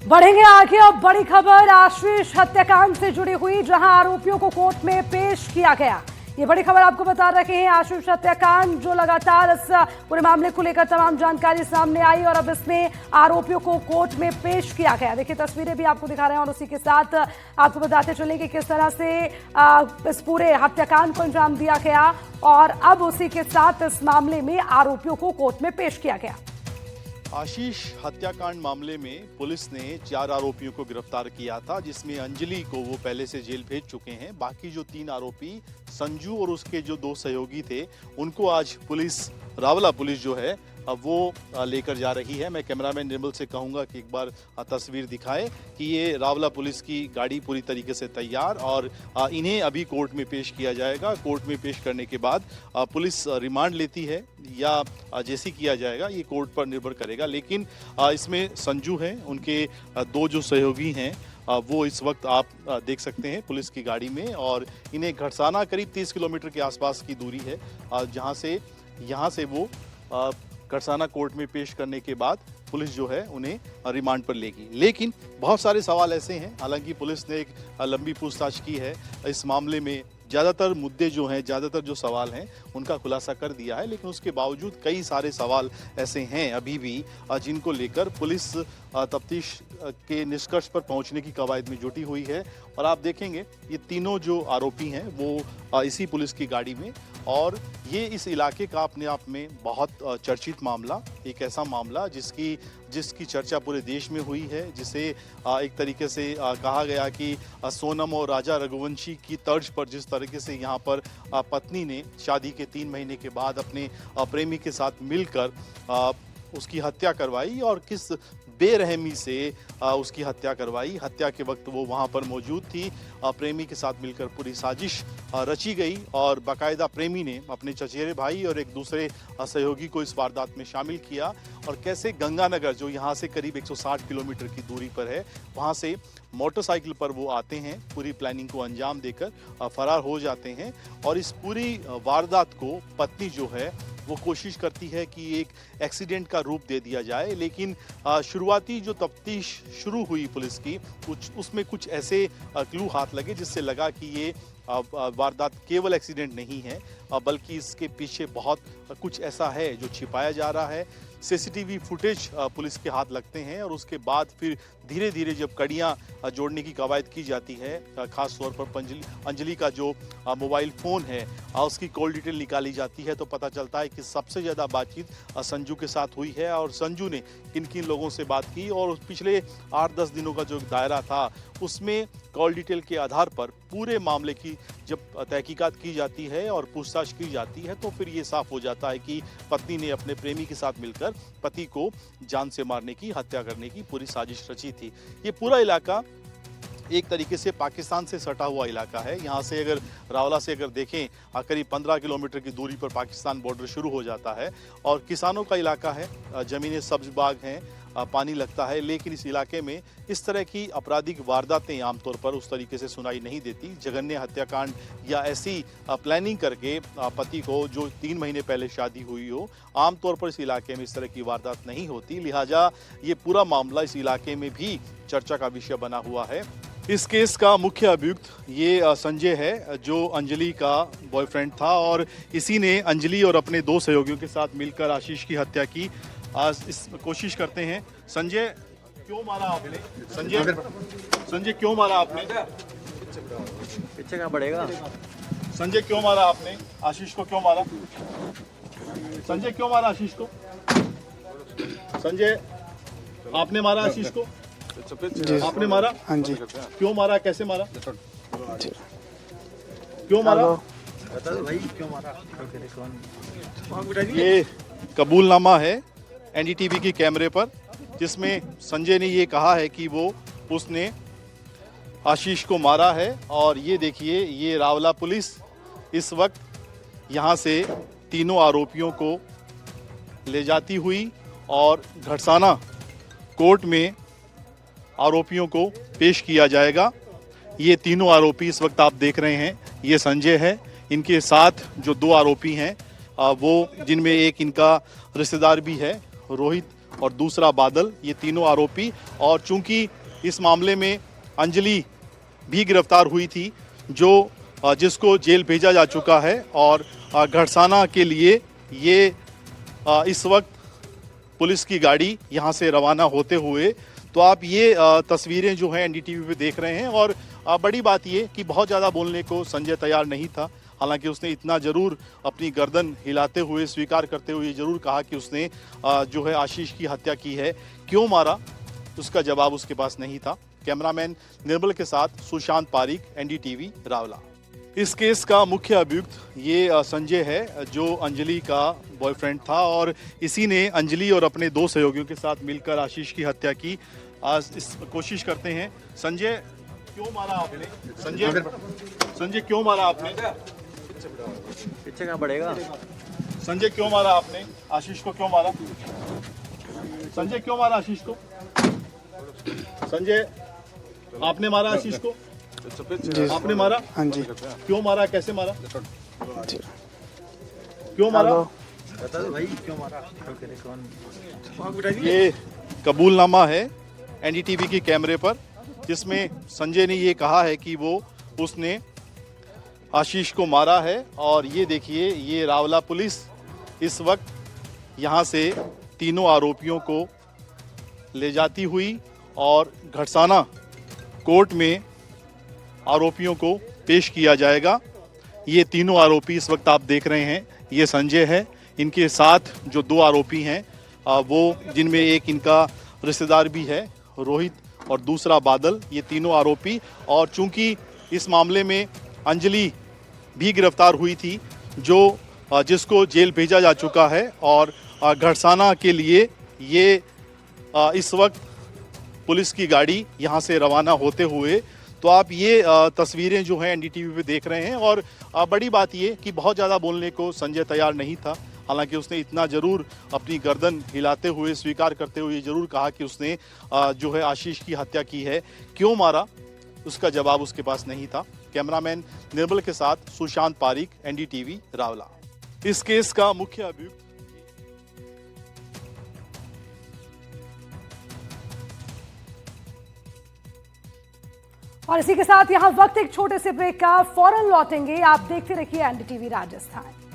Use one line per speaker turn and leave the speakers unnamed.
बढ़ेंगे आगे। अब बड़ी खबर आशीष हत्याकांड से जुड़ी हुई, जहां आरोपियों को कोर्ट में पेश किया गया। ये बड़ी खबर आपको बता रहे हैं। आशीष हत्याकांड जो लगातार इस पूरे मामले को लेकर तमाम जानकारी सामने आई और अब इसमें आरोपियों को कोर्ट में पेश किया गया। देखिए तस्वीरें भी आपको दिखा रहे हैं और उसी के साथ आपको बताते चले कि किस तरह से इस पूरे हत्याकांड को अंजाम दिया गया और अब उसी के साथ इस मामले में आरोपियों को कोर्ट में पेश किया गया।
आशीष हत्याकांड मामले में पुलिस ने 4 आरोपियों को गिरफ्तार किया था, जिसमें अंजलि को वो पहले से जेल भेज चुके हैं। बाकी जो 3 आरोपी संजू और उसके जो 2 सहयोगी थे, उनको आज पुलिस रावला पुलिस जो है अब वो लेकर जा रही है। मैं कैमरामैन निर्मल से कहूंगा कि एक बार तस्वीर दिखाए कि ये रावला पुलिस की गाड़ी पूरी तरीके से तैयार और इन्हें अभी कोर्ट में पेश किया जाएगा। कोर्ट में पेश करने के बाद पुलिस रिमांड लेती है या जैसी किया जाएगा ये कोर्ट पर निर्भर करेगा। लेकिन इसमें संजू हैं, उनके 2 जो सहयोगी हैं वो इस वक्त आप देख सकते हैं पुलिस की गाड़ी में, और इन्हें घड़साना करीब 30 किलोमीटर के आसपास की दूरी है जहां से यहाँ से वो घड़साना कोर्ट में पेश करने के बाद पुलिस जो है उन्हें रिमांड पर लेगी। लेकिन बहुत सारे सवाल ऐसे हैं, हालांकि पुलिस ने एक लंबी पूछताछ की है इस मामले में, ज़्यादातर मुद्दे जो हैं, ज़्यादातर जो सवाल हैं उनका खुलासा कर दिया है, लेकिन उसके बावजूद कई सारे सवाल ऐसे हैं अभी भी जिनको लेकर पुलिस तफ्तीश के निष्कर्ष पर पहुंचने की कवायद में जुटी हुई है। और आप देखेंगे ये तीनों जो आरोपी हैं वो इसी पुलिस की गाड़ी में, और ये इस इलाके का अपने आप में बहुत चर्चित मामला, एक ऐसा मामला जिसकी चर्चा पूरे देश में हुई है, जिसे एक तरीके से कहा गया कि सोनम और राजा रघुवंशी की तर्ज पर जिस तरीके से यहाँ पर पत्नी ने शादी के 3 महीने के बाद अपने प्रेमी के साथ मिलकर उसकी हत्या करवाई और किस बेरहमी से उसकी हत्या करवाई। हत्या के वक्त वो वहाँ पर मौजूद थी, प्रेमी के साथ मिलकर पूरी साजिश रची गई और बाकायदा प्रेमी ने अपने चचेरे भाई और एक दूसरे सहयोगी को इस वारदात में शामिल किया। और कैसे गंगानगर जो यहाँ से करीब 160 किलोमीटर की दूरी पर है, वहाँ से मोटरसाइकिल पर वो आते हैं, पूरी प्लानिंग को अंजाम देकर फरार हो जाते हैं। और इस पूरी वारदात को पत्नी जो है वो कोशिश करती है कि एक एक्सीडेंट का रूप दे दिया जाए, लेकिन शुरुआती जो तफ्तीश शुरू हुई पुलिस की उसमें कुछ ऐसे क्लू हाथ लगे जिससे लगा कि ये वारदात केवल एक्सीडेंट नहीं है, बल्कि इसके पीछे बहुत कुछ ऐसा है जो छिपाया जा रहा है। सीसीटीवी फुटेज पुलिस के हाथ लगते हैं और उसके बाद फिर धीरे धीरे जब कड़ियां जोड़ने की कवायद की जाती है, खास तौर पर अंजलि का जो मोबाइल फ़ोन है उसकी कॉल डिटेल निकाली जाती है, तो पता चलता है कि सबसे ज़्यादा बातचीत संजू के साथ हुई है और संजू ने किन किन लोगों से बात की। और पिछले 8-10 दिनों का जो दायरा था उसमें कॉल डिटेल के आधार पर पूरे मामले की जब तहकीकात की जाती है और पूछताछ की जाती है, तो फिर ये साफ हो जाता है कि पत्नी ने अपने प्रेमी के साथ मिलकर पति को जान से मारने की, हत्या करने की पूरी साजिश रची थी। ये पूरा इलाका एक तरीके से पाकिस्तान से सटा हुआ इलाका है। यहाँ से अगर रावला से अगर देखें करीब 15 किलोमीटर की दूरी पर पाकिस्तान बॉर्डर शुरू हो जाता है और किसानों का इलाका है, ज़मीनें सब्ज बाग हैं, पानी लगता है। लेकिन इस इलाके में इस तरह की आपराधिक वारदातें आमतौर पर उस तरीके से सुनाई नहीं देती। जघन्य हत्याकांड या ऐसी प्लानिंग करके पति को जो 3 महीने पहले शादी हुई हो, आमतौर पर इस इलाके में इस तरह की वारदात नहीं होती। लिहाजा ये पूरा मामला इस इलाके में भी चर्चा का विषय बना हुआ है। इस केस का मुख्य अभियुक्त ये संजय है, जो अंजलि का बॉयफ्रेंड था और इसी ने अंजलि और अपने 2 सहयोगियों के साथ मिलकर आशीष की हत्या की। आज इस कोशिश करते हैं। संजय क्यों मारा आपने? संजय क्यों मारा आपने?
पीछे कहाँ पड़ेगा?
संजय क्यों मारा आपने? आशीष को क्यों मारा? संजय क्यों मारा आशीष को? संजय आपने मारा आशीष को? आपने मारा?
हाँ जी।
क्यों मारा, कैसे मारा, क्यों मारा?
भाई क्यों मारा?
ये कबूलनामा है एनडीटीवी की कैमरे पर, जिसमें संजय ने ये कहा है कि वो उसने आशीष को मारा है। और ये देखिए, ये रावला पुलिस इस वक्त यहाँ से तीनों आरोपियों को ले जाती हुई और घड़साना कोर्ट में आरोपियों को पेश किया जाएगा। ये तीनों आरोपी इस वक्त आप देख रहे हैं, ये संजय है, इनके साथ जो 2 आरोपी हैं वो जिनमें एक इनका रिश्तेदार भी है रोहित, और दूसरा बादल, ये तीनों आरोपी। और चूंकि इस मामले में अंजलि भी गिरफ्तार हुई थी, जो जिसको जेल भेजा जा चुका है, और घड़साना के लिए ये इस वक्त पुलिस की गाड़ी यहाँ से रवाना होते हुए, तो आप ये तस्वीरें जो हैं एनडीटीवी पे देख रहे हैं। और बड़ी बात ये कि बहुत ज़्यादा बोलने को संजय तैयार नहीं था, हालांकि उसने इतना ज़रूर अपनी गर्दन हिलाते हुए, स्वीकार करते हुए ज़रूर कहा कि उसने जो है आशीष की हत्या की है। क्यों मारा, उसका जवाब उसके पास नहीं था। कैमरामैन निर्मल के साथ सुशांत पारीक, एनडीटीवी रावला। इस केस का मुख्य अभियुक्त ये संजय है, जो अंजलि का बॉयफ्रेंड था, और इसी ने अंजलि और अपने दो सहयोगियों के साथ मिलकर आशीष की हत्या की। आज इस कोशिश करते हैं। संजय, क्यों मारा आपने? संजय क्यों मारा आपने?
पीछे कहाँ बढ़ेगा?
संजय क्यों मारा आपने? आशीष को क्यों मारा? संजय क्यों मारा आशीष को? संजय, आपने मारा आशीष को? आपने मारा?
हाँ जी।
क्यों मारा, कैसे मारा? क्यों मारा?
बता दो भाई क्यों मारा? कौन?
ये कबूलनामा है एनडीटीवी की कैमरे पर, जिसमें संजय ने ये कहा है कि उसने आशीष को मारा है। और ये देखिए, ये रावला पुलिस इस वक्त यहाँ से तीनों आरोपियों को ले जाती हुई और घड़साना कोर्ट में आरोपियों को पेश किया जाएगा। ये तीनों आरोपी इस वक्त आप देख रहे हैं, ये संजय है। इनके साथ जो दो आरोपी हैं, वो जिनमें एक इनका रिश्तेदार भी है, रोहित, और दूसरा बादल, ये तीनों आरोपी। और चूंकि इस मामले में अंजलि भी गिरफ्तार हुई थी, जो जिसको जेल भेजा जा चुका है, और घड़साना के लिए ये इस वक्त पुलिस की गाड़ी यहाँ से रवाना होते हुए, तो आप ये तस्वीरें जो हैं एनडीटीवी पे देख रहे हैं। और बड़ी बात ये कि बहुत ज़्यादा बोलने को संजय तैयार नहीं था, हालांकि उसने इतना ज़रूर अपनी गर्दन हिलाते हुए, स्वीकार करते हुए ज़रूर कहा कि उसने जो है आशीष की हत्या की है। क्यों मारा, उसका जवाब उसके पास नहीं था। कैमरामैन निर्मल के साथ सुशांत पारीक, एनडीटीवी रावला। इस केस का मुख्य अभियुक्त
और इसी के साथ यहाँ वक्त एक छोटे से ब्रेक का, फौरन लौटेंगे। आप देखते रहिए एनडीटीवी राजस्थान।